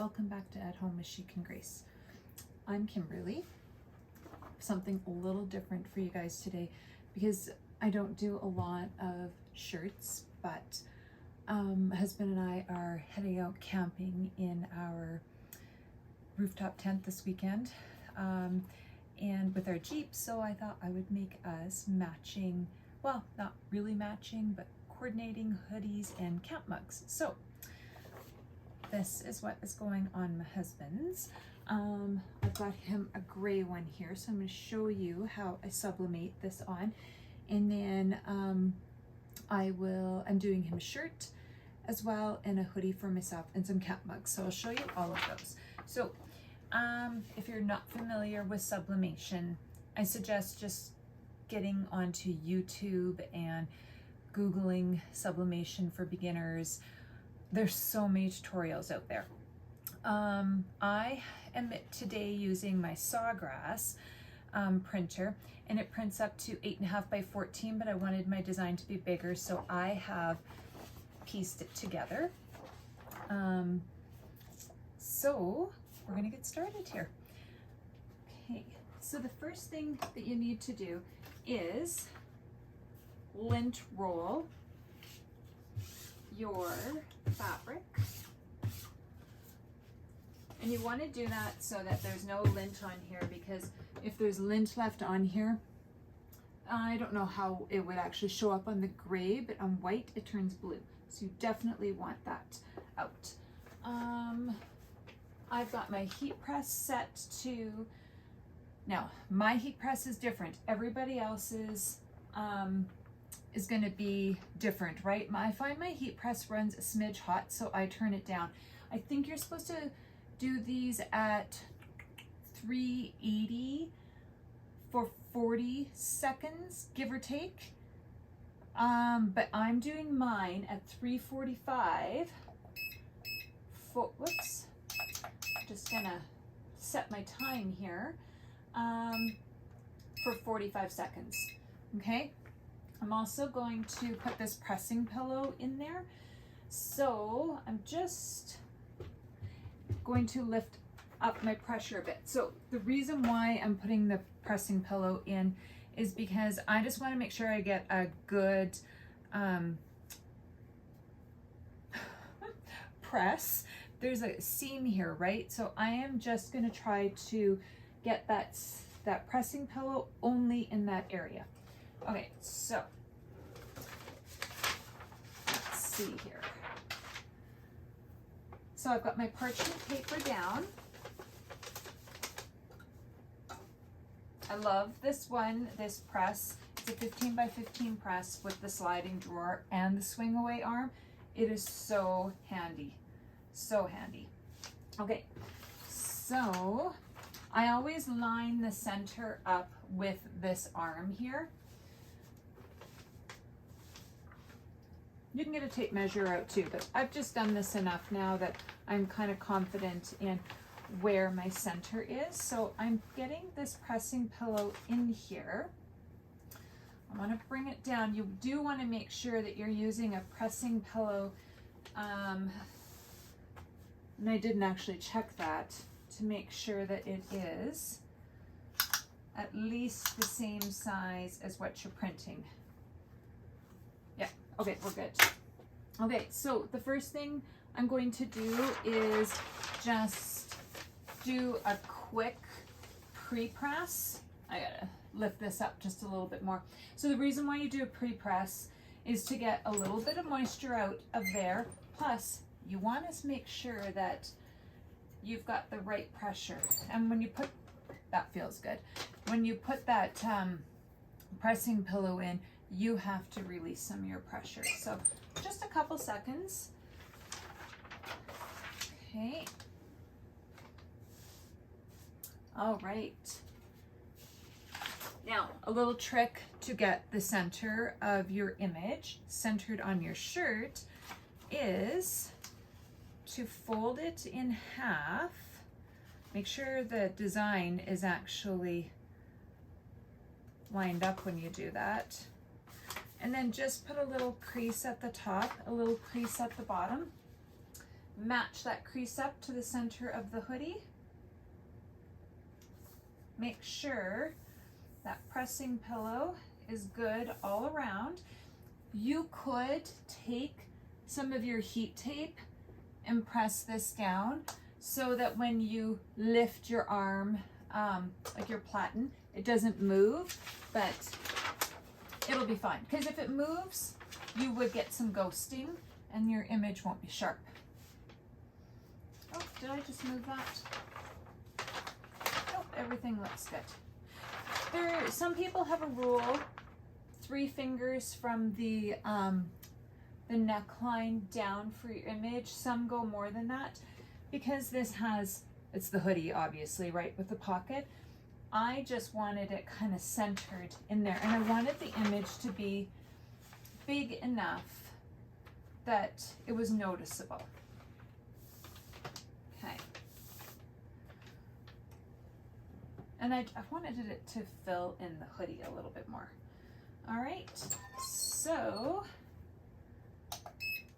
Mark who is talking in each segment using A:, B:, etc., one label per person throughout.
A: welcome back to At Home with Chic and Grace. I'm Kimberly. Something a little different for you guys today because I don't do a lot of shirts, but my husband and I are heading out camping in our rooftop tent this weekend and with our Jeep, so I thought I would make us matching, well, not really matching, but coordinating hoodies and camp mugs. So this is what is going on my husband's. I've got him a gray one here, so I'm going to show you how I sublimate this on, and then I'm doing him a shirt as well, and a hoodie for myself, and some camp mugs. So I'll show you all of those. So if you're not familiar with sublimation, I suggest just getting onto YouTube and Googling sublimation for beginners. There's so many tutorials out there. I am today using my Sawgrass printer, and it prints up to 8.5 by 14, but I wanted my design to be bigger, so I have pieced it together. So we're gonna get started here. Okay, so the first thing that you need to do is lint roll your fabric, and you want to do that so that there's no lint on here, because if there's lint left on here, I don't know how it would actually show up on the gray, but on white it turns blue, so you definitely want that out. I've got my heat press set to, now my heat press is different, everybody else's is going to be different, right? I find my heat press runs a smidge hot, so I turn it down. I think you're supposed to do these at 380 for 40 seconds, give or take. But I'm doing mine at 345. Whoops. Just gonna set my time here for 45 seconds. Okay. I'm also going to put this pressing pillow in there. So I'm just going to lift up my pressure a bit. So the reason why I'm putting the pressing pillow in is because I just want to make sure I get a good press. There's a seam here, right? So I am just going to try to get that pressing pillow only in that area. Okay, so let's see here. So I've got my parchment paper down. I love this one, this press. It's a 15 by 15 press with the sliding drawer and the swing away arm. It is so handy, so handy. Okay, so I always line the center up with this arm here. You can get a tape measure out too, but I've just done this enough now that I'm kind of confident in where my center is. So I'm getting this pressing pillow in here. I want to bring it down. You do want to make sure that you're using a pressing pillow, and I didn't actually check that to make sure that it is at least the same size as what you're printing. Yeah, okay, we're good. Okay, so the first thing I'm going to do is just do a quick pre-press. I gotta lift this up just a little bit more. So the reason why you do a pre-press is to get a little bit of moisture out of there, plus you want to make sure that you've got the right pressure. And when you put, that feels good. When you put that pressing pillow in, you have to release some of your pressure. So just a couple seconds. Okay. All right. Now, a little trick to get the center of your image centered on your shirt is to fold it in half. Make sure the design is actually lined up when you do that. And then just put a little crease at the top, a little crease at the bottom. match that crease up to the center of the hoodie. Make sure that pressing pillow is good all around. You could take some of your heat tape and press this down so that when you lift your arm, like your platen, it doesn't move, but it'll be fine. Because if it moves, you would get some ghosting and your image won't be sharp. Oh, did I just move that? Nope, everything looks good. Some people have a rule, 3 fingers from the neckline down for your image. Some go more than that because this has, it's the hoodie obviously, right, with the pocket. I just wanted it kind of centered in there, and I wanted the image to be big enough that it was noticeable. Okay. And I wanted it to fill in the hoodie a little bit more. All right, so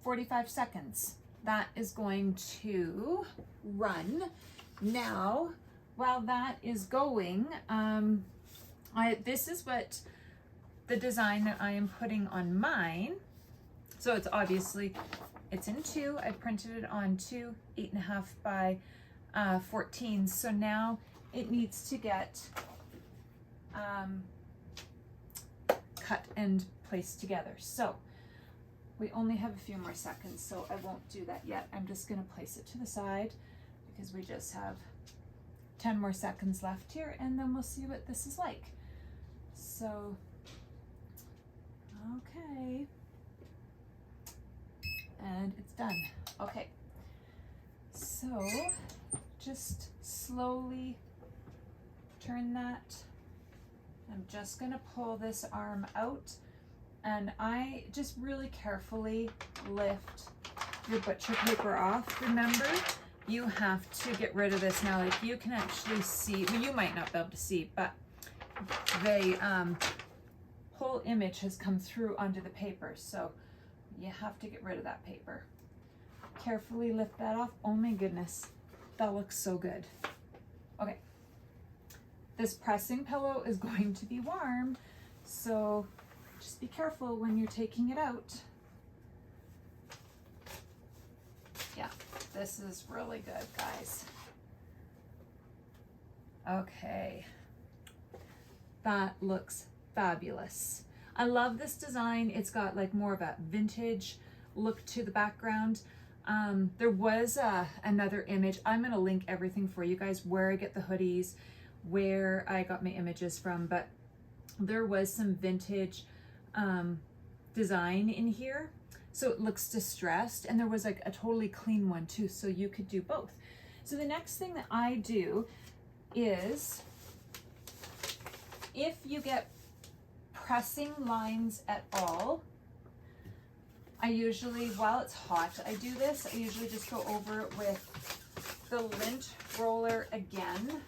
A: 45 seconds. That is going to run. Now, while that is going, this is what the design that I am putting on mine. So it's obviously, it's in 2. I printed it on 2 8.5 by 14. So now it needs to get cut and placed together. So we only have a few more seconds, so I won't do that yet. I'm just going to place it to the side because we just have 10 more seconds left here, and then we'll see what this is like. So, okay. And it's done. Okay. So, just slowly turn that. I'm just going to pull this arm out, and I just really carefully lift your butcher paper off. Remember, you have to get rid of this now. Like, you can actually see, well, you might not be able to see, but the whole image has come through onto the paper, so you have to get rid of that paper. Carefully lift that off. Oh my goodness, that looks so good. Okay. This pressing pillow is going to be warm, so just be careful when you're taking it out. Yeah, this is really good, guys. Okay, that looks fabulous. I love this design. It's got like more of a vintage look to the background. There was another image. I'm going to link everything for you guys, where I get the hoodies, where I got my images from, but there was some vintage design in here, so it looks distressed, and there was like a totally clean one too, so you could do both. So the next thing that I do is, if you get pressing lines at all, I usually, while it's hot, I do this. I usually just go over it with the lint roller again,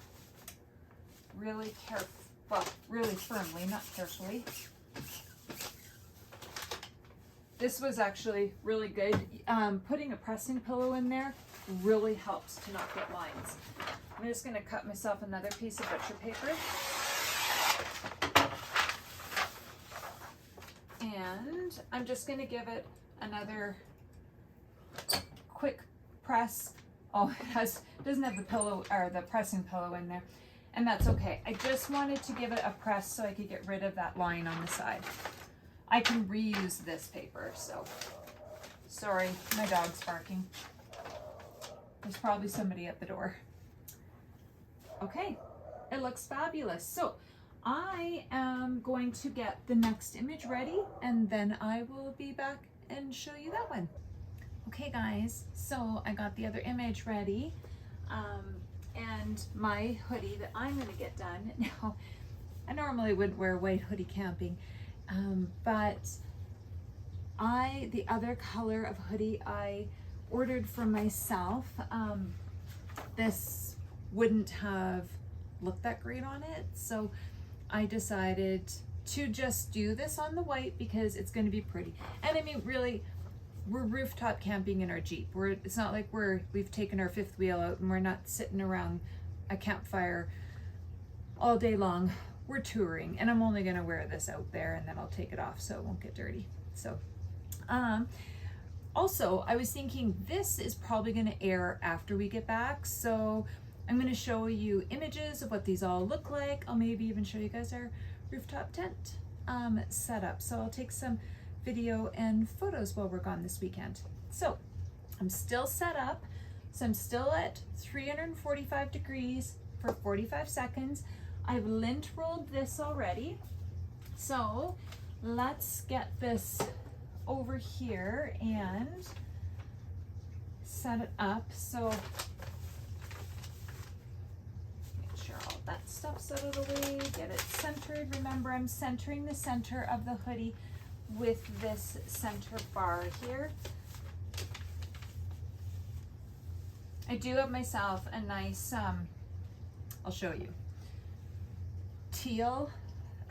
A: really really firmly, not carefully. This was actually really good. Putting a pressing pillow in there really helps to not get lines. I'm just going to cut myself another piece of butcher paper. And I'm just going to give it another quick press. Oh, it doesn't have the pillow or the pressing pillow in there, and that's okay. I just wanted to give it a press so I could get rid of that line on the side. I can reuse this paper, so sorry, my dog's barking. There's probably somebody at the door. Okay, it looks fabulous. So I am going to get the next image ready, and then I will be back and show you that one. Okay guys, so I got the other image ready, and my hoodie that I'm going to get done. Now, I normally wouldn't wear a white hoodie camping, but the other color of hoodie I ordered for myself, this wouldn't have looked that great on it, so I decided to just do this on the white because it's going to be pretty. And I mean, really, we're rooftop camping in our Jeep. It's not like we've taken our fifth wheel out and we're not sitting around a campfire all day long. We're touring, and I'm only gonna wear this out there and then I'll take it off so it won't get dirty. So, also, I was thinking this is probably gonna air after we get back. So I'm gonna show you images of what these all look like. I'll maybe even show you guys our rooftop tent setup. So I'll take some video and photos while we're gone this weekend. So I'm still set up. So I'm still at 345 degrees for 45 seconds. I've lint rolled this already. So let's get this over here and set it up. So make sure all that stuff's out of the way, get it centered. Remember, I'm centering the center of the hoodie with this center bar here. I do have myself a nice, I'll show you, teal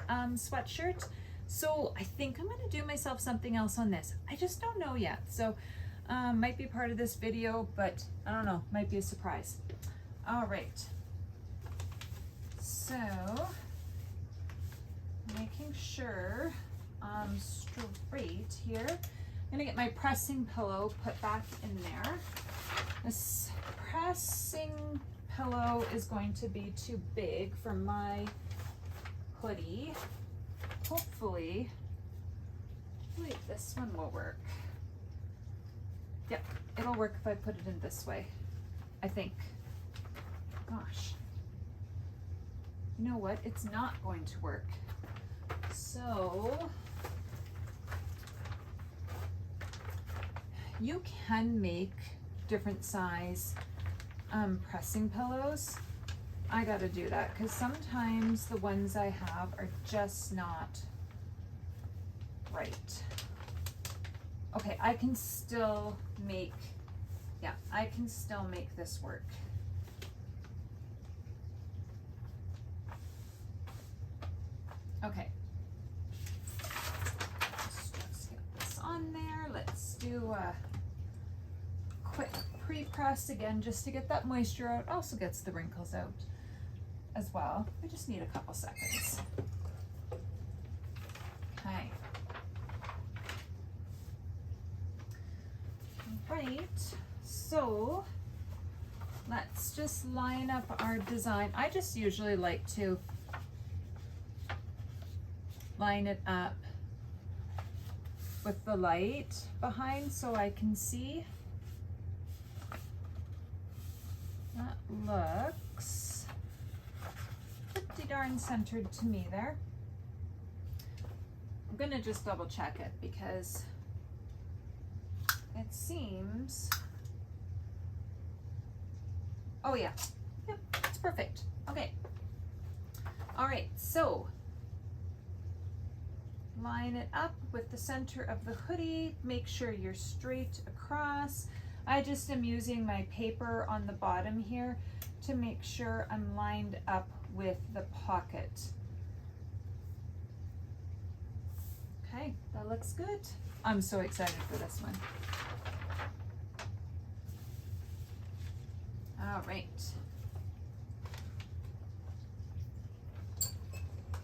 A: sweatshirt. So I think I'm gonna do myself something else on this. I just don't know yet. So might be part of this video, but I don't know, might be a surprise. All right, so making sure I'm straight here. I'm gonna get my pressing pillow put back in there. This pressing pillow is going to be too big for my hoodie. Hopefully this one will work. Yep, it'll work if I put it in this way, I think. Gosh, you know what? It's not going to work. So you can make different size pressing pillows. I gotta do that because sometimes the ones I have are just not right. Okay, I can still make, yeah, I can still make this work. Okay. Let's get this on there. Let's do a quick pre-press again just to get that moisture out. Also gets the wrinkles out as well. I just need a couple seconds. Okay. Right, so let's just line up our design. I just usually like to line it up with the light behind so I can see. That looks pretty darn centered to me there. I'm gonna just double check it because it seems, oh yeah, yep, it's perfect. Okay, all right, so line it up with the center of the hoodie. Make sure you're straight across. I just am using my paper on the bottom here to make sure I'm lined up with the pocket. Okay, that looks good. I'm so excited for this one. All right.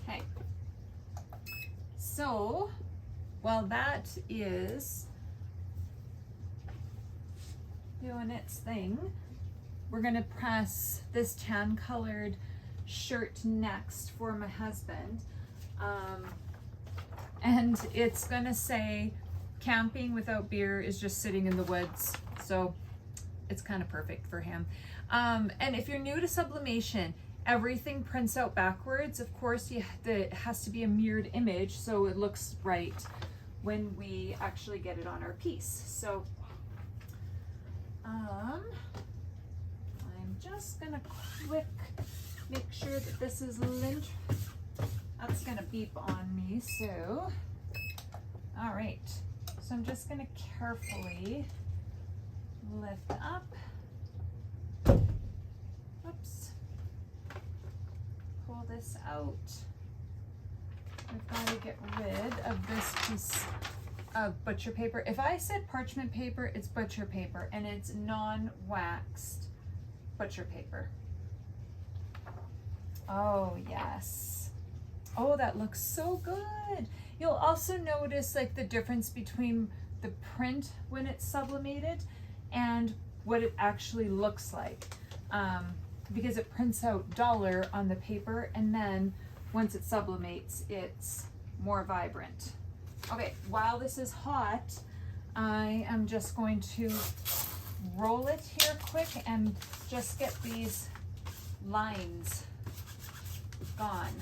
A: Okay. So, while that is doing its thing, we're gonna press this tan colored shirt next for my husband. And it's gonna say camping without beer is just sitting in the woods. So it's kind of perfect for him. And if you're new to sublimation, everything prints out backwards. Of course, it has to be a mirrored image so it looks right when we actually get it on our piece. So I'm just gonna make sure that this is lint. That's gonna beep on me, so. All right, so I'm just gonna carefully lift up. Oops. Pull this out. We've got to get rid of this piece of butcher paper. If I said parchment paper, it's butcher paper, and it's non-waxed butcher paper. Oh yes. Oh, that looks so good. You'll also notice like the difference between the print when it's sublimated and what it actually looks like, because it prints out duller on the paper, and then once it sublimates, it's more vibrant. Okay, while this is hot, I am just going to roll it here quick and just get these lines gone.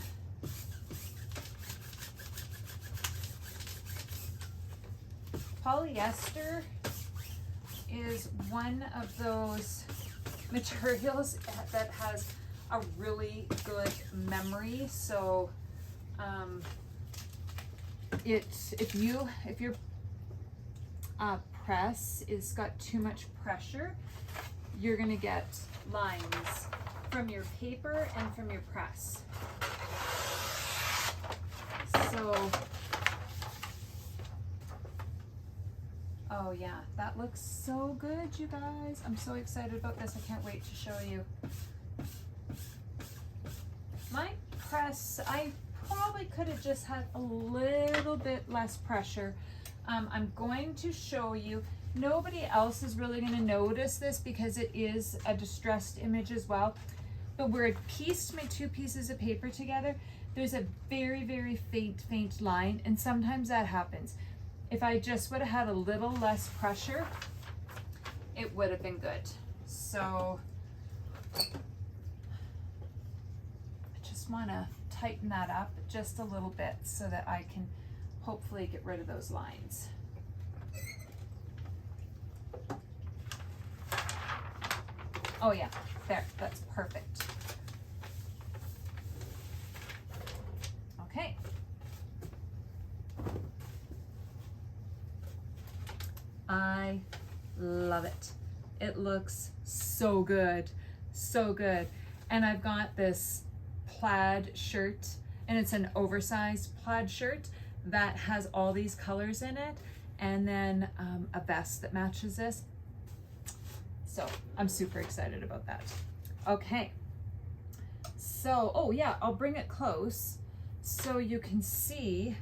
A: Polyester is one of those materials that has a really good memory. So if your press is got too much pressure, you're gonna get lines from your paper and from your press. So, oh yeah, that looks so good, you guys. I'm so excited about this. I can't wait to show you. My press, I probably could have just had a little bit less pressure. I'm going to show you. Nobody else is really going to notice this because it is a distressed image as well. But where I pieced my two pieces of paper together, there's a very, very faint line, and sometimes that happens. If I just would have had a little less pressure, it would have been good. So I just want to tighten that up just a little bit so that I can hopefully get rid of those lines. Oh yeah, there, that's perfect. Okay. I love it. It looks so good, so good. And I've got this plaid shirt, and it's an oversized plaid shirt that has all these colors in it, and then a vest that matches this. So I'm super excited about that. Okay, so, oh yeah, I'll bring it close so you can see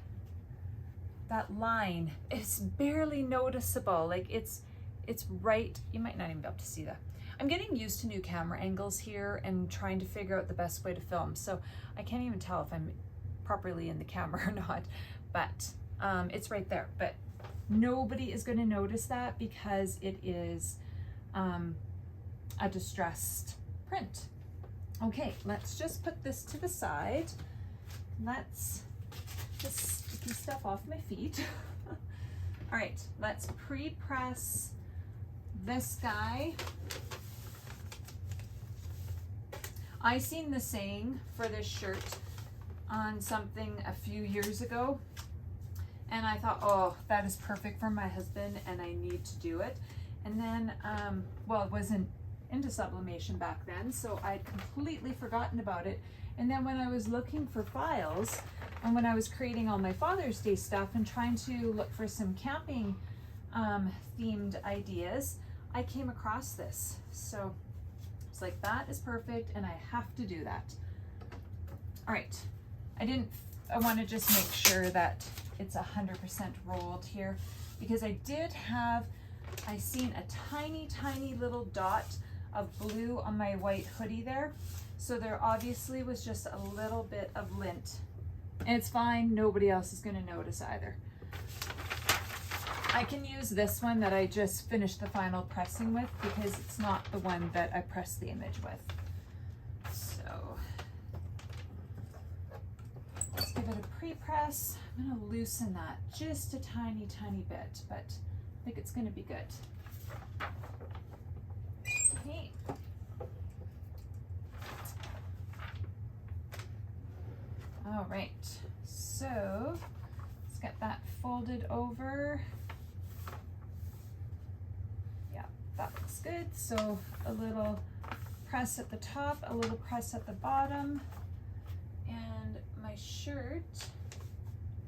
A: that line. It's barely noticeable, like it's right, you might not even be able to see that. I'm getting used to new camera angles here and trying to figure out the best way to film, so I can't even tell if I'm properly in the camera or not, but it's right there. But nobody is going to notice that because it is a distressed print. Okay, let's just put this to the side. Let's just sticky stuff off my feet. All right, let's pre-press this guy. I seen the saying for this shirt on something a few years ago, and I thought, oh, that is perfect for my husband and I need to do it. And then, well, I wasn't into sublimation back then, so I'd completely forgotten about it. And then when I was looking for files, and when I was creating all my Father's Day stuff and trying to look for some camping themed ideas, I came across this. So it's like, that is perfect, and I have to do that. All right, I want to just make sure that it's 100% rolled here, because I seen a tiny little dot of blue on my white hoodie there. So there obviously was just a little bit of lint, and it's fine. Nobody else is going to notice either. I can use this one that I just finished the final pressing with because it's not the one that I pressed the image with. So let's give it a pre-press. I'm going to loosen that just a tiny bit, but I think it's going to be good. Okay. All right, so let's get that folded over. Yeah, that looks good. So a little press at the top, a little press at the bottom, and my shirt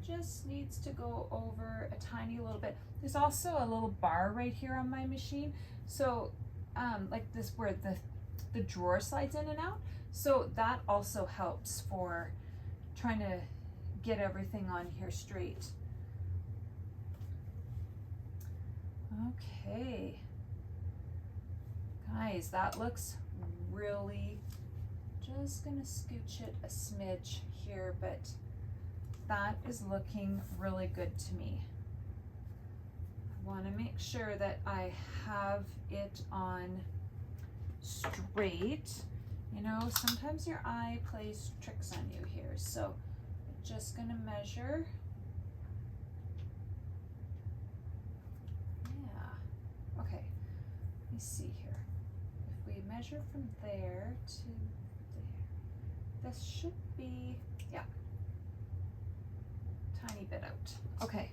A: just needs to go over a tiny little bit. There's also a little bar right here on my machine. So like this where the drawer slides in and out. So that also helps for trying to get everything on here straight. Okay. Guys, that looks really, just gonna scooch it a smidge here, but that is looking really good to me. I want to make sure that I have it on straight. You know, sometimes your eye plays tricks on you here, so I'm just gonna measure. Yeah, okay, let me see here. If we measure from there to there, this should be, yeah, tiny bit out. Okay.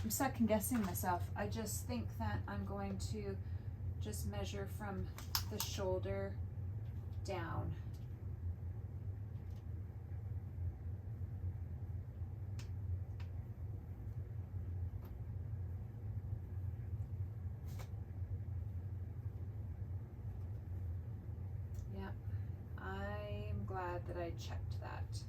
A: I'm second guessing myself. I just think that I'm going to just measure from the shoulder down. Yeah, I'm glad that I checked that.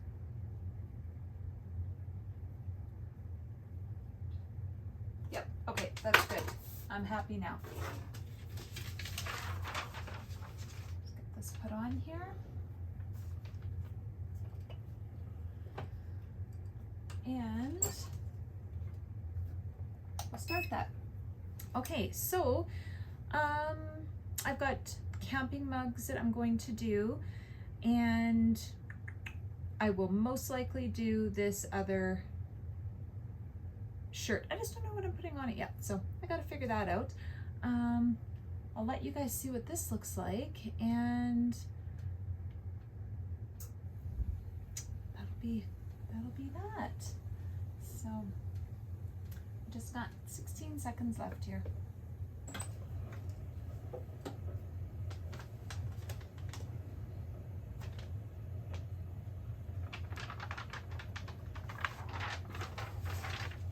A: Yep, okay, that's good. I'm happy now. Let's get this put on here. And we'll start that. Okay, so I've got camping mugs that I'm going to do, and I will most likely do this other shirt. I just don't know what I'm putting on it yet, so I gotta figure that out. I'll let you guys see what this looks like, and that'll be that. So I just got 16 seconds left here.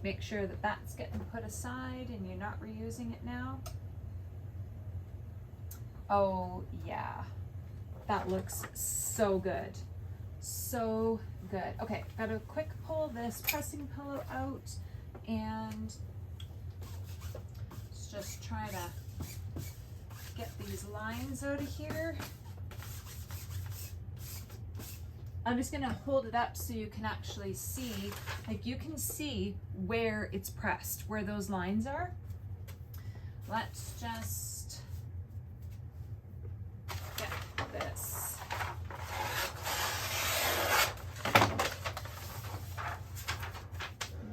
A: Make sure that that's getting put aside and you're not reusing it now. Oh yeah, that looks so good. So good. Okay, gotta quick pull this pressing pillow out and let's just try to get these lines out of here. I'm just gonna hold it up so you can actually see, like you can see where it's pressed, where those lines are. Let's just get this.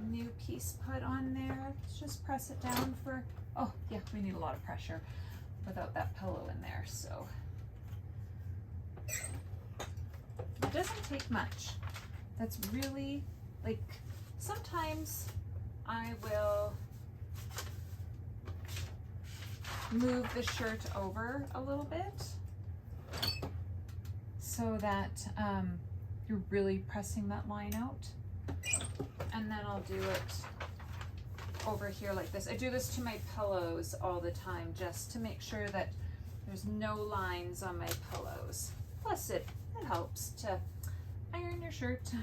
A: New piece put on there. Let's just press it down for, oh yeah, we need a lot of pressure without that pillow in there, so. It doesn't take much. That's really, like, sometimes I will move the shirt over a little bit so that you're really pressing that line out. And then I'll do it over here like this. I do this to my pillows all the time just to make sure that there's no lines on my pillows. Plus it helps to iron your shirt.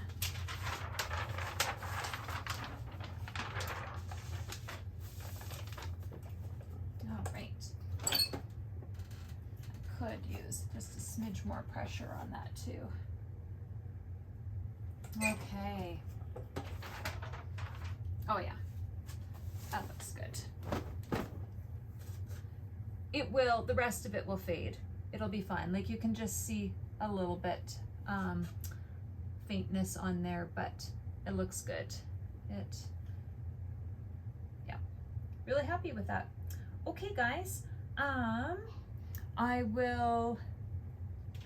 A: All right. I could use just a smidge more pressure on that too. Okay. Oh yeah, that looks good. It will, the rest of it will fade. It'll be fine. Like you can just see a little bit faintness on there, but it looks good. Yeah, really happy with that. Okay guys, I will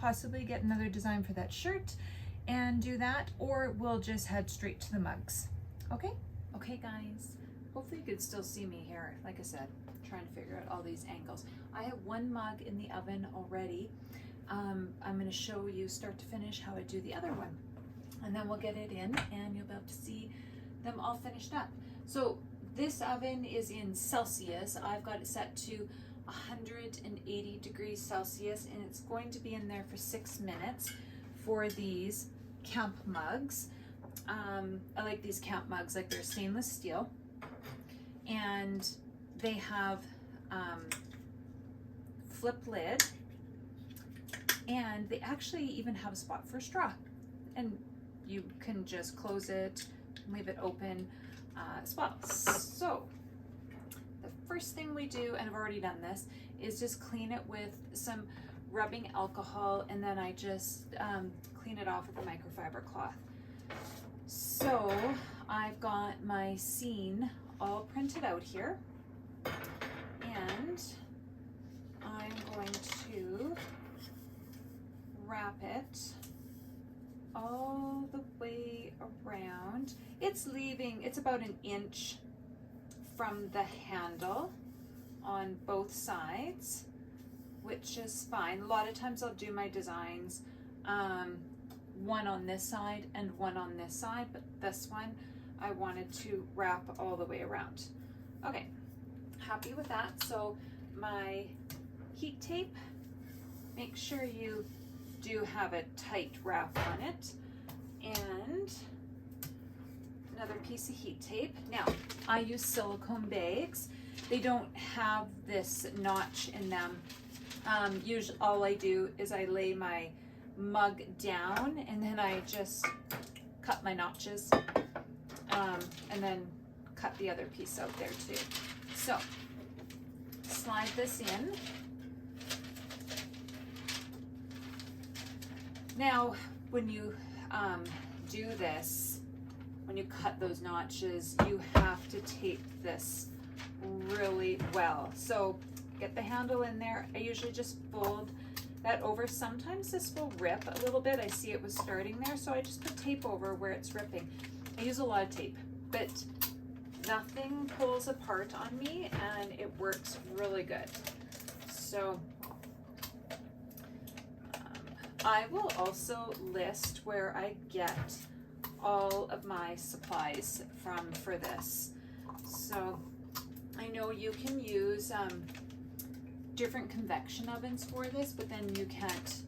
A: possibly get another design for that shirt and do that, or we'll just head straight to the mugs. Okay? Okay guys, hopefully you could still see me here. Like I said, trying to figure out all these angles. I have one mug in the oven already. I'm going to show you start to finish how I do the other one, and then we'll get it in and you'll be able to see them all finished up. So this oven is in Celsius. I've got it set to 180 degrees Celsius, and it's going to be in there for 6 minutes for these camp mugs. I like these camp mugs, like they're stainless steel, and they have flip lid, and they actually even have a spot for a straw, and you can just close it, leave it open as well. So the first thing we do, and I've already done this, is just clean it with some rubbing alcohol, and then I just clean it off with a microfiber cloth. So I've got my scene all printed out here, and I'm going to wrap it all the way around. It's about an inch from the handle on both sides, which is fine. A lot of times I'll do my designs one on this side and one on this side, but this one I wanted to wrap all the way around. Okay, happy with that. So my heat tape, make sure you do have a tight wrap on it, and another piece of heat tape. Now I use silicone bags. They don't have this notch in them. Usually all I do is I lay my mug down, and then I just cut my notches, and then cut the other piece out there too. So slide this in. Now when you do this, when you cut those notches, you have to tape this really well. So get the handle in there. I usually just fold that over. Sometimes this will rip a little bit. I see it was starting there, so I just put tape over where it's ripping. I use a lot of tape, but nothing pulls apart on me, and it works really good. So I will also list where I get all of my supplies from for this. So I know you can use different convection ovens for this, but then you can't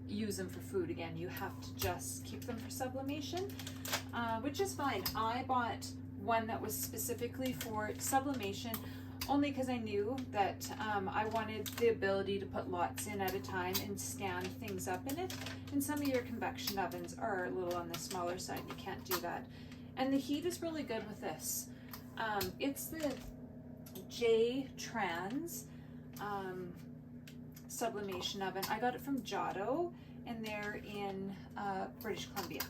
A: use them for food again. You have to just keep them for sublimation, which is fine. I bought one that was specifically for sublimation only because I knew that I wanted the ability to put lots in at a time and stand things up in it. And some of your convection ovens are a little on the smaller side. You can't do that. And the heat is really good with this. It's the J-Trans sublimation oven. I got it from Giotto, and they're in British Columbia.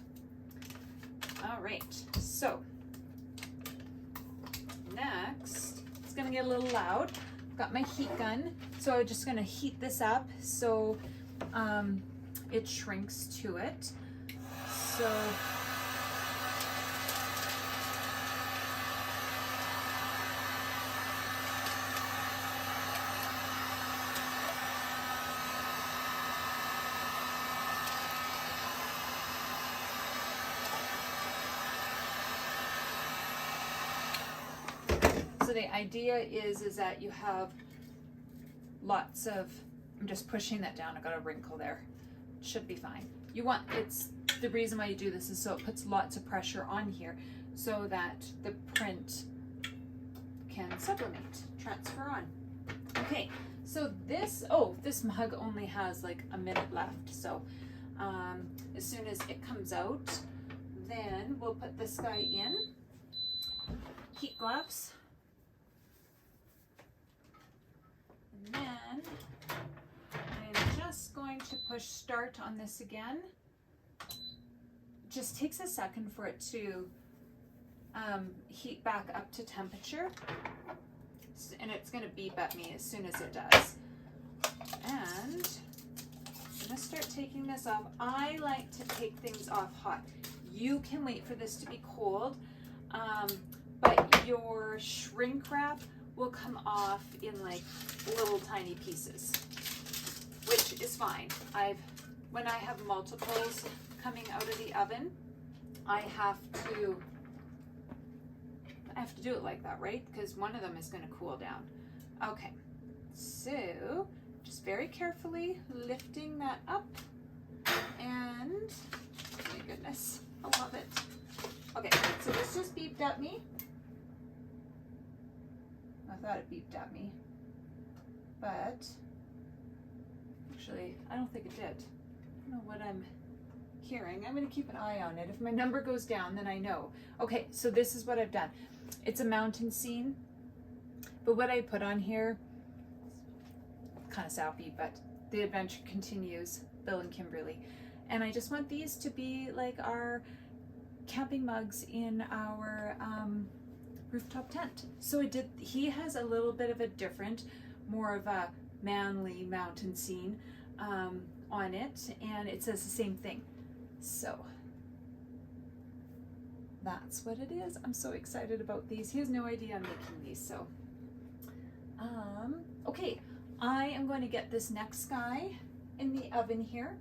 A: All right, so next, it's gonna get a little loud. Got my heat gun, so I'm just gonna heat this up so it shrinks to it. So the idea is that you have lots of, I'm just pushing that down, I got a wrinkle there. It should be fine. You want, it's the reason why you do this is so it puts lots of pressure on here so that the print can sublimate, transfer on. Okay, so this mug only has like a minute left. So as soon as it comes out, then we'll put this guy in. Heat gloves. And then I'm just going to push start on this again. It just takes a second for it to heat back up to temperature, and it's going to beep at me as soon as it does. And I'm going to start taking this off. I like to take things off hot. You can wait for this to be cold, but your shrink wrap will come off in like little tiny pieces, which is fine. When I have multiples coming out of the oven, I have to do it like that, right? Because one of them is going to cool down. Okay, so just very carefully lifting that up, and oh my goodness, I love it. Okay, so this just beeped at me. I thought it beeped at me, but actually I don't think it did. I don't know what I'm hearing. I'm going to keep an eye on it. If my number goes down, then I know. Okay, so this is what I've done. It's a mountain scene, but what I put on here, kind of sappy, but the adventure continues, Bill and Kimberly. And I just want these to be like our camping mugs in our rooftop tent. So he has a little bit of a different, more of a manly mountain scene on it, and it says the same thing. So that's what it is. I'm so excited about these. He has no idea I'm making these, so okay, I am going to get this next guy in the oven here,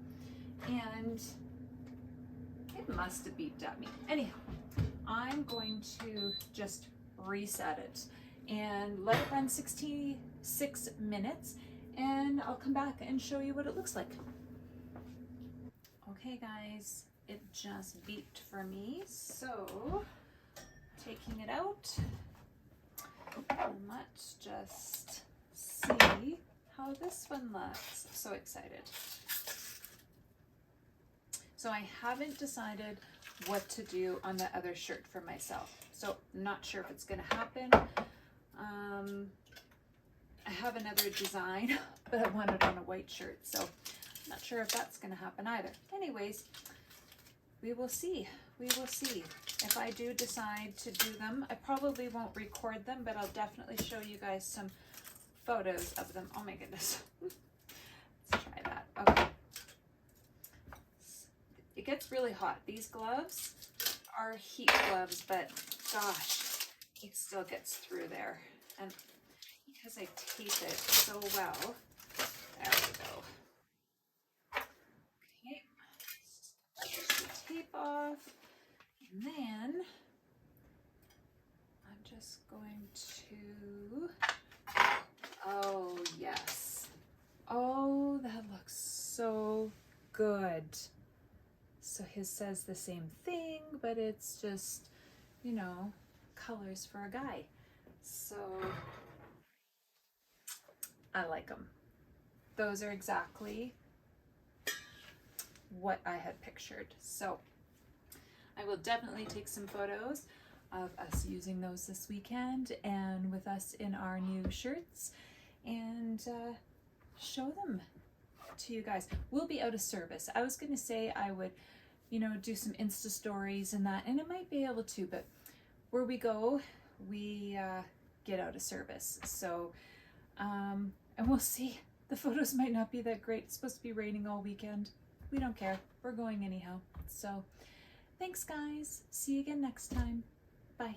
A: and it must have beeped at me. Anyhow, I'm going to just reset it and let it run 66 minutes, and I'll come back and show you what it looks like. Okay guys, it just beeped for me, so taking it out, let's just see how this one looks. I'm so excited. So I haven't decided what to do on the other shirt for myself, so I'm not sure if it's going to happen. I have another design, but I want it on a white shirt, so I'm not sure if that's going to happen either. Anyways, we will see. We will see. If I do decide to do them, I probably won't record them, but I'll definitely show you guys some photos of them. Oh my goodness. Let's try that. Okay. It gets really hot. These gloves are heat gloves, but gosh, it still gets through there. And because I tape it so well, there we go. Okay, push the tape off, and then I'm just going to, oh yes, oh that looks so good. So his says the same thing, but it's just, you know, colors for a guy. So I like them. Those are exactly what I had pictured. So I will definitely take some photos of us using those this weekend and with us in our new shirts, and show them to you guys. We'll be out of service. I was going to say I would, you know, do some Insta stories and that, and I might be able to, but where we go, we get out of service. So, and we'll see. The photos might not be that great. It's supposed to be raining all weekend. We don't care. We're going anyhow. So, thanks guys. See you again next time. Bye.